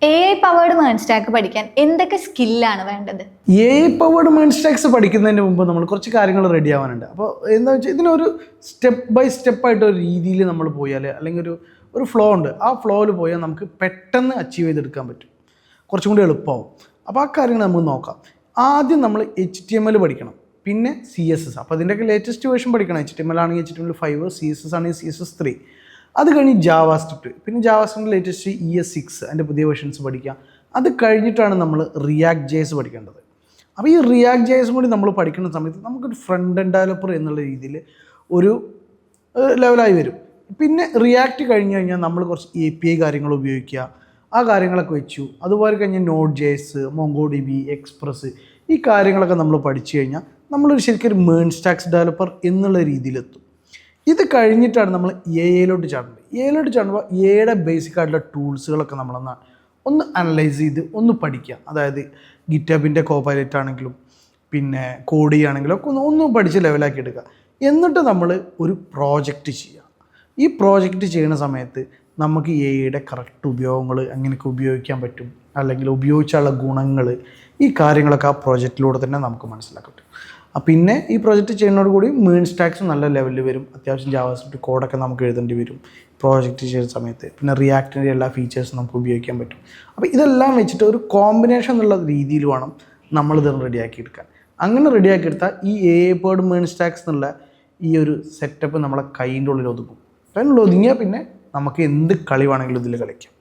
AI powered മേൺ stack പഠിക്കാൻ എന്തൊക്കെ സ്കില്ലാണ് വേണ്ടത്? AI പവേർഡ് മേൺ സ്റ്റാക്സ് പഠിക്കുന്നതിന് മുമ്പ് നമ്മൾ കുറച്ച് കാര്യങ്ങൾ റെഡി ആവാനുണ്ട്. അപ്പോൾ എന്താ വെച്ചാൽ ഇതിനൊരു സ്റ്റെപ്പ് ബൈ സ്റ്റെപ്പായിട്ട് ഒരു രീതിയിൽ നമ്മൾ പോയാൽ, അല്ലെങ്കിൽ ഒരു ഫ്ലോ ഉണ്ട്, ആ ഫ്ലോയിൽ പോയാൽ നമുക്ക് പെട്ടെന്ന് അച്ചീവ് ചെയ്തെടുക്കാൻ പറ്റും, കുറച്ചും കൂടി എളുപ്പമാവും. അപ്പോൾ ആ കാര്യങ്ങൾ നമുക്ക് നോക്കാം. ആദ്യം നമ്മൾ HTML പഠിക്കണം, പിന്നെ CSS. അപ്പോൾ അതിൻ്റെയൊക്കെ ലേറ്റസ്റ്റ് വേർഷൻ പഠിക്കണം. HTML ആണെങ്കിൽ HTML5, CSS ആണെങ്കിൽ CSS3. അത് കഴിഞ്ഞ് ജാവാസ്ക്രിപ്റ്റ്, പിന്നെ ജാവാസ്ക്രിപ്റ്റ് ലേറ്റസ്റ്റ് ES6 അതിൻ്റെ പുതിയ വേർഷൻസ് പഠിക്കുക. അത് കഴിഞ്ഞിട്ടാണ് നമ്മൾ റിയാക്ട് ജെഎസ് പഠിക്കേണ്ടത്. അപ്പോൾ ഈ റിയാക്ട് ജെഎസും കൂടി നമ്മൾ പഠിക്കുന്ന സമയത്ത് നമുക്കൊരു ഫ്രണ്ട് എൻഡ് ഡെവലപ്പർ എന്നുള്ള രീതിയിൽ ഒരു ലെവലായി വരും. പിന്നെ റിയാക്ട് കഴിഞ്ഞ് കഴിഞ്ഞാൽ നമ്മൾ കുറച്ച് API കാര്യങ്ങൾ ഉപയോഗിക്കുക, ആ കാര്യങ്ങളൊക്കെ വെച്ചു. അതുപോലെ കഴിഞ്ഞ് Node.js, MongoDB, എക്സ്പ്രസ്, ഈ കാര്യങ്ങളൊക്കെ നമ്മൾ പഠിച്ചു കഴിഞ്ഞാൽ നമ്മളൊരു ശരിക്കും ഒരു മേൺ സ്റ്റാക്സ് ഡെവലപ്പർ എന്നുള്ള രീതിയിലെത്തും. ഇത് കഴിഞ്ഞിട്ടാണ് നമ്മൾ AIയിലോട്ട് ചാടുന്നത്. AIയിലോട്ട് ചാടുമ്പോൾ AIയുടെ ബേസിക് ആയിട്ടുള്ള ടൂൾസുകളൊക്കെ ഒന്ന് അനലൈസ് ചെയ്ത് ഒന്ന് പഠിക്കുക. അതായത് ഗിറ്റബിൻ്റെ കോപ്പൈലറ്റ് ആണെങ്കിലും പിന്നെ കോഡി ആണെങ്കിലും ഒക്കെ ഒന്ന് പഠിച്ച് ലെവലാക്കി എടുക്കുക. എന്നിട്ട് നമ്മൾ ഒരു പ്രോജക്റ്റ് ചെയ്യുക. ഈ പ്രോജക്റ്റ് ചെയ്യുന്ന സമയത്ത് നമുക്ക് AIയുടെ കറക്റ്റ് ഉപയോഗങ്ങൾ എങ്ങനെയൊക്കെ ഉപയോഗിക്കാൻ പറ്റും, അല്ലെങ്കിൽ ഉപയോഗിച്ചുള്ള ഗുണങ്ങൾ, ഈ കാര്യങ്ങളൊക്കെ ആ പ്രോജക്റ്റിലൂടെ തന്നെ നമുക്ക് മനസ്സിലാക്കാൻ പറ്റും. പിന്നെ ഈ പ്രോജക്റ്റ് ചെയ്യുന്നതോടുകൂടി മേൺ സ്റ്റാക്സ് നല്ല ലെവലിൽ വരും. അത്യാവശ്യം ജാവാസ്ക്രിപ്റ്റ് കോഡൊക്കെ നമുക്ക് എഴുതേണ്ടി വരും പ്രോജക്റ്റ് ചെയ്യുന്ന സമയത്ത്. പിന്നെ റിയാക്റ്റിൻ്റെ എല്ലാ ഫീച്ചേഴ്സും നമുക്ക് ഉപയോഗിക്കാൻ പറ്റും. അപ്പോൾ ഇതെല്ലാം വെച്ചിട്ട് ഒരു കോമ്പിനേഷൻ എന്നുള്ള രീതിയിൽ വേണം നമ്മളിത് റെഡിയാക്കി എടുക്കാൻ. അങ്ങനെ റെഡിയാക്കി എടുത്താൽ ഈ AI പവേർഡ് മേൺ സ്റ്റാക്സ് എന്നുള്ള ഈ ഒരു സെറ്റപ്പ് നമ്മളെ കൈൻ്റെ ഉള്ളിൽ ഒതുങ്ങും. അതിനുള്ളിൽ ഒതുങ്ങിയാൽ പിന്നെ നമുക്ക് എന്ത് കളി വേണമെങ്കിലും ഇതിൽ കളിക്കാം.